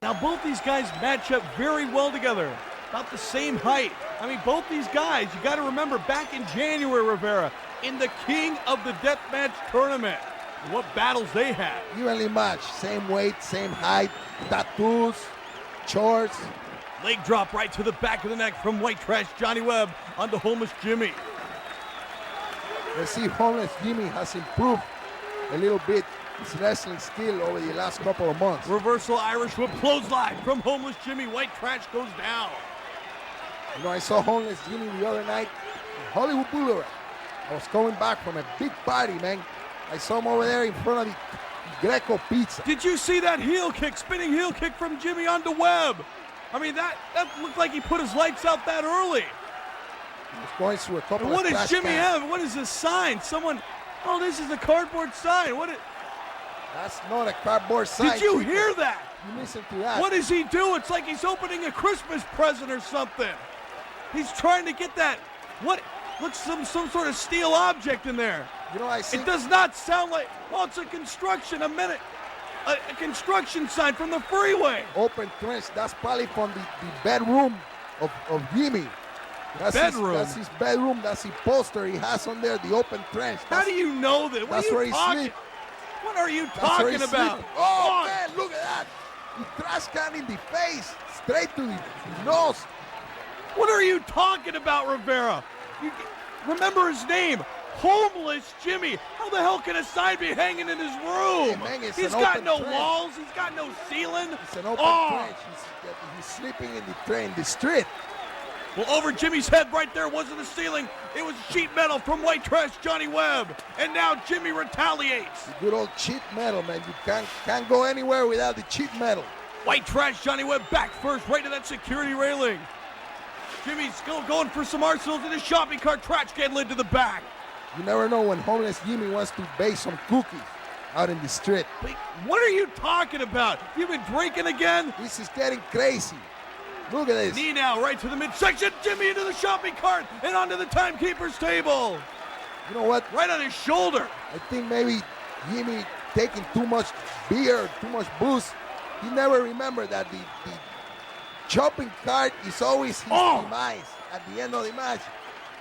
Now both these guys match up very well together. About the same height. I mean, both these guys, you got to remember, back in January, Rivera, in the King of the Deathmatch tournament, what battles they had. Evenly matched. Same weight, same height, tattoos, shorts. Leg drop right to the back of the neck from White Trash Johnny Webb onto Homeless Jimmy. Let's see if Homeless Jimmy has improved a little bit his wrestling skill over the last couple of months. Reversal Irish whip clothesline from Homeless Jimmy. White Trash goes down. You know, I saw Homeless Jimmy the other night in Hollywood Boulevard. I was coming back from a big party, man. I saw him over there in front of the Greco Pizza. Did you see that heel kick, spinning heel kick from Jimmy onto Webb? I mean, that looked like he put his lights out that early. He was going through a couple what of does Jimmy have? What is this sign? Someone, oh, this is a cardboard sign. That's not a cardboard sign. Did you hear that? You listen to that. What does he do? It's like he's opening a Christmas present or something. He's trying to get that, what, looks some sort of steel object in there. You know, I see. It does not sound like, oh, it's a construction, a construction sign from the freeway. Open trench, that's probably from the bedroom of Jimmy. That's bedroom? That's his bedroom, that's his poster he has on there, the open trench. How do you know that? That's where he sleeps. What are you talking about? Oh, man, look at that. The trash can in the face, straight to the nose. What are you talking about, Rivera? Remember his name, Homeless Jimmy. How the hell can a sign be hanging in his room? Hey, man, he's got no walls. He's got no ceiling. It's an open trench. He's sleeping in the train, the street. Well, over Jimmy's head right there wasn't the ceiling. It was sheet metal from White Trash Johnny Webb. And now Jimmy retaliates. The good old cheap metal, man. You can't go anywhere without the cheap metal. White Trash Johnny Webb back first, right to that security railing. Jimmy's still going for some arsenals in his shopping cart. Trash can lid to the back. You never know when Homeless Jimmy wants to bake some cookies out in the street. Wait, what are you talking about? You been drinking again? This is getting crazy. Look at this. Knee now right to the midsection. Jimmy into the shopping cart and onto the timekeeper's table. You know what? Right on his shoulder. I think maybe Jimmy taking too much beer, too much booze. He never remembered that the shopping cart is always his demise at the end of the match.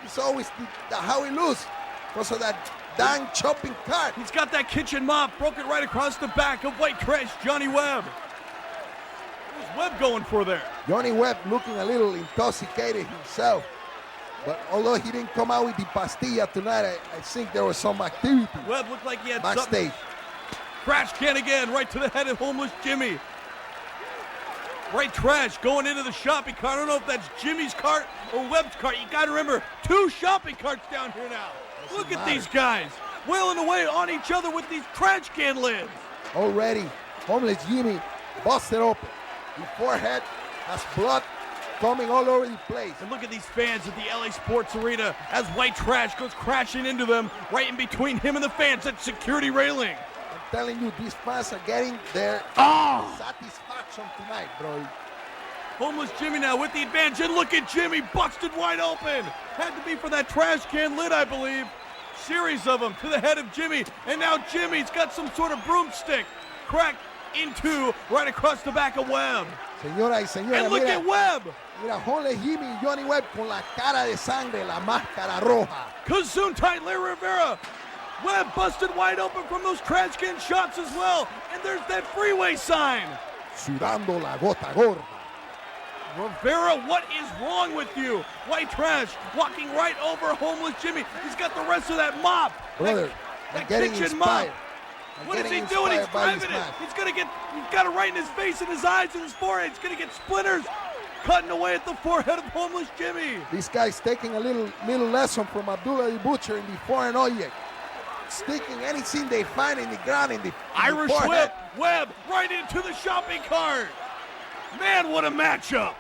It's always how he loses because of that dang shopping cart. He's got that kitchen mop, broke it right across the back of White Trash Johnny Webb. What's Webb going for there? Johnny Webb looking a little intoxicated himself. But although he didn't come out with the pastilla tonight, I think there was some activity. Webb looked like he had backstage. Trash can again, right to the head of Homeless Jimmy. Right Trash going into the shopping cart. I don't know if that's Jimmy's cart or Webb's cart. You got to remember, 2 shopping carts down here now. Look at these guys wailing away on each other with these trash can lids. Already, Homeless Jimmy busted open. The forehead has blood coming all over the place. And look at these fans at the LA Sports Arena as White Trash goes crashing into them right in between him and the fans at security railing. I'm telling you, these fans are getting their satisfaction tonight, bro. Homeless Jimmy now with the advantage, and look at Jimmy busted wide open. Had to be for that trash can lid, I believe. Series of them to the head of Jimmy, and now Jimmy's got some sort of broomstick cracked into right across the back of Webb. Señora y señora, and look mira, at Webb. Mira, Homeless Jimmy y Johnny Webb con la cara de sangre, la máscara roja. Gesundheit, Larry Rivera. Webb busted wide open from those trash can shots as well. And there's that freeway sign. Sudando la gota gorda. Rivera, what is wrong with you? White Trash walking right over Homeless Jimmy. He's got the rest of that mop. Brother, that getting kitchen inspired. mop. What is he doing? He's driving it. He's got it right in his face and his eyes and his forehead. He's gonna get splinters cutting away at the forehead of Homeless Jimmy. This guy's taking a little lesson from Abdullah the Butcher in the foreign object. Sticking anything they find in the ground in the Irish forehead. whip, Webb right into the shopping cart. Man, what a matchup.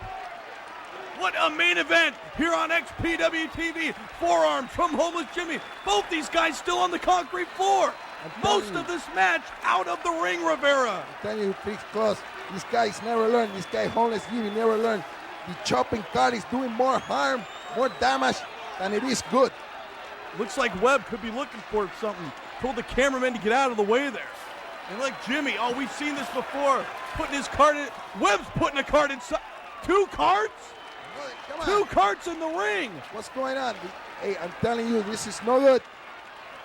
What a main event here on XPW TV. Forearms from Homeless Jimmy. Both these guys still on the concrete floor. Most of this match out of the ring, Rivera. I'm telling you, Fix Claus, these guys never learn. This guy, Homeless Jimmy, never learned. The chopping cart is doing more harm, more damage than it is good. Looks like Webb could be looking for something. Told the cameraman to get out of the way there. And like Jimmy, we've seen this before. putting his card in. Webb's putting a card inside. 2 cards? Come on. 2 cards in the ring. What's going on? Hey, I'm telling you, this is no good.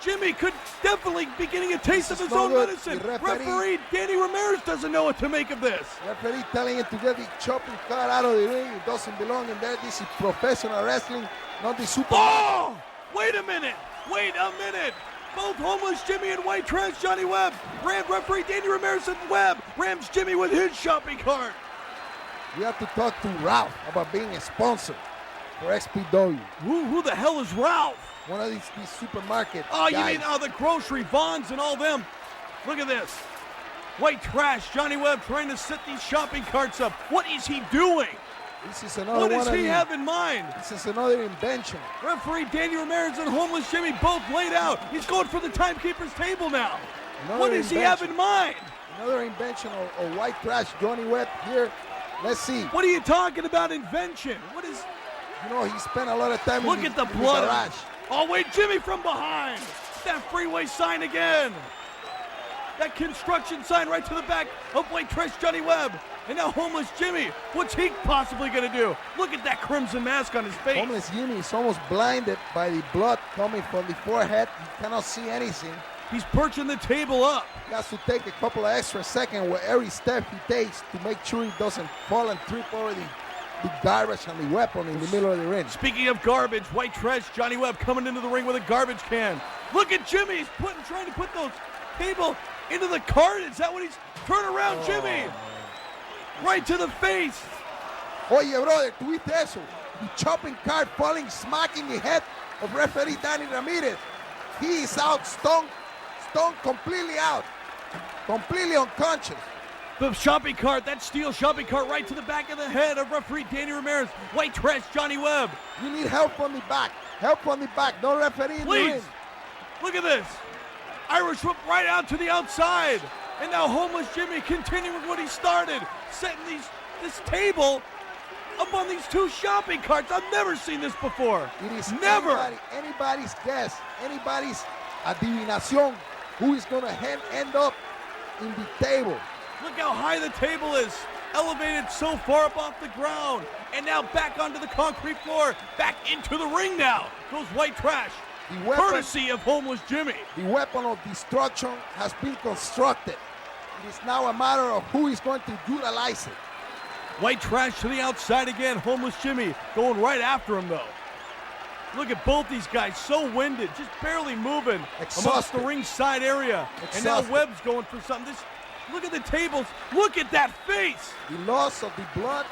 Jimmy could definitely be getting a taste of This his is no own good. medicine. The referee- Danny Ramirez doesn't know what to make of this. Referee telling him to get the chopping card out of the ring. It doesn't belong in there. This is professional wrestling, not the super. Oh! Wait a minute. Wait a minute. Both homeless Jimmy and white trash Johnny Webb. Referee Danny Ramirez and Webb rams Jimmy with his shopping cart. We have to talk to Ralph about being a sponsor for XPW. Who the hell is Ralph? One of these supermarket Oh, you guys. mean the grocery, Vons and all them. Look at this. White trash, Johnny Webb trying to set these shopping carts up. What is he doing? This is another What one does of he the- have in mind? This is another invention. Referee Danny Ramirez and homeless Jimmy both laid out. He's going for the timekeeper's table now. Another What does he have in mind? Another invention of white trash Johnny Webb here. Let's see. What are you talking about, invention? What is... You know, he spent a lot of time Look in at the in blood. garage. Oh, wait, Jimmy from behind. That freeway sign again. That construction sign right to the back of white trash Johnny Webb. And now homeless Jimmy. What's he possibly going to do? Look at that crimson mask on his face. Homeless Jimmy is almost blinded by the blood coming from the forehead. He cannot see anything. He's perching the table up. He has to take a couple of extra seconds with every step he takes to make sure he doesn't fall and trip over the garbage and the weapon in the middle of the ring. Speaking of garbage, white trash Johnny Webb coming into the ring with a garbage can. Look at Jimmy. He's trying to put those table into the cart. Is that what he's... Turn around, Jimmy. Right to the face. Oye, brother, ¿tuviste eso? The chopping cart falling, smacking the head of referee Danny Ramirez. He is out, stone completely out, completely unconscious. The shopping cart, that steel shopping cart right to the back of the head of referee Danny Ramirez. White trash Johnny Webb. You need help from the back. Help from the back. No referee in the Please. ring. Look at this. Irish whip right out to the outside. And now homeless Jimmy continuing what he started. Setting this table up on these 2 shopping carts. I've never seen this before. It is never. anybody's guess, anybody's adivinación who is going to end up in the table. Look how high the table is. Elevated so far up off the ground. And now back onto the concrete floor. Back into the ring now. Goes white trash. The weapon, Courtesy of homeless Jimmy. the weapon of destruction has been constructed. It is now a matter of who is going to utilize it. White trash to the outside again. Homeless Jimmy going right after him, though. Look at both these guys, so winded, just barely moving amongst Exhausted. the ringside area. And now Exhausted. Webb's going for something. Look at the tables. Look at that face. The loss of the blood.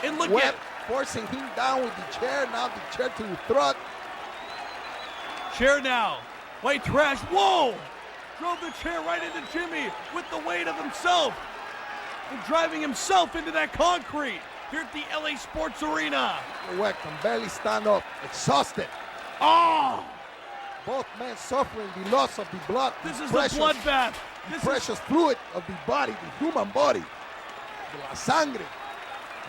And look Webb at forcing him down with the chair. Now the chair to the throat. chair now. White trash. Whoa! Drove the chair right into Jimmy with the weight of himself. And driving himself into that concrete here at the LA Sports Arena. Webb can barely stand up. Exhausted. Oh! Both men suffering the loss of the blood. This the is precious, a bloodbath. This is precious fluid of the body, the human body. La sangre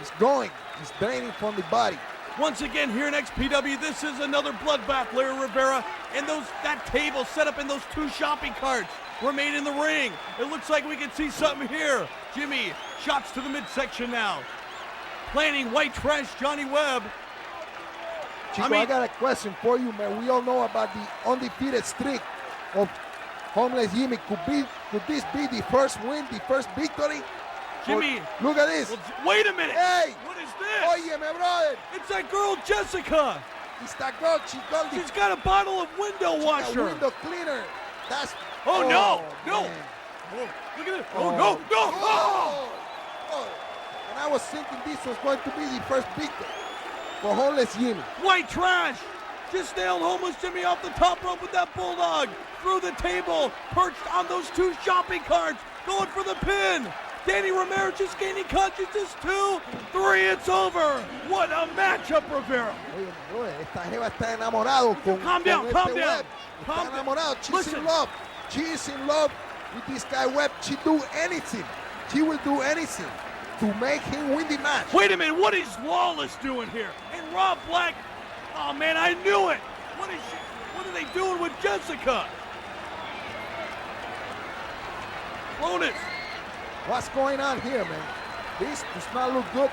is going. It's draining from the body. once again here in XPW. This is another bloodbath, Larry Rivera. And that table set up in those 2 shopping carts remain in the ring. It looks like we can see something here. Jimmy, shots to the midsection now. Planning white trash Johnny Webb. Chico, I got a question for you, man. We all know about the undefeated streak of Homeless Jimmy. Could this be the first win, the first victory? Jimmy. Look at this. Well, wait a minute. Hey. What is this? Oye, my brother. It's that girl Jessica. It's that girl. She's got a bottle of window washer. Window cleaner. That's. Oh, no. No. Man. Oh, look at this. Oh, no. No. Oh. Oh. And I was thinking this was going to be the first victory for Homeless Jimmy. White trash. Just nailed Homeless Jimmy off the top rope with that bulldog. Through the table. Perched on those 2 shopping carts. Going for the pin. Danny Ramirez just gaining consciousness. 2, 3, it's over. What a matchup, Rivera. Oye, esta jeva está enamorado con Calm down, con calm este down. Webb. Calm Está down. enamorado. She's Listen. in love. She is in love with this guy Webb. She do anything. She will do anything to make him win the match. Wait a minute, what is Lawless doing here? And Rob Black, oh man, I knew it. What are they doing with Jessica? Bonus. What's going on here, man? This does not look good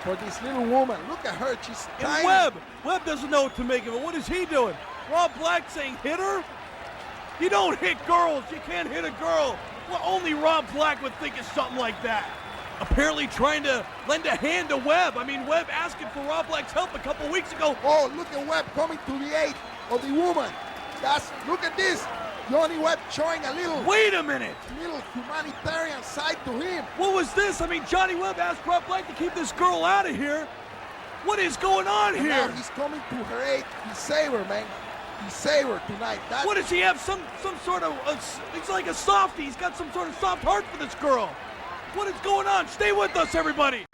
for this little woman. Look at her. She's tiny. And Webb doesn't know what to make of it. What is he doing? Rob Black saying hit her? You don't hit girls. You can't hit a girl. Well, only Rob Black would think of something like that. Apparently trying to lend a hand to Webb. I mean, Webb asking for Rob Black's help a couple weeks ago. Oh, look at Webb coming to the aid of the woman. Look at this. Johnny Webb showing a little humanitarian side to him. What was this? I mean, Johnny Webb asked Rob Black to keep this girl out of here. What is going on And here? now he's coming to her aid. He saved her, man. He saved her tonight. What does he have? Some sort of, he's like a softie. He's got some sort of soft heart for this girl. What is going on? Stay with us, everybody.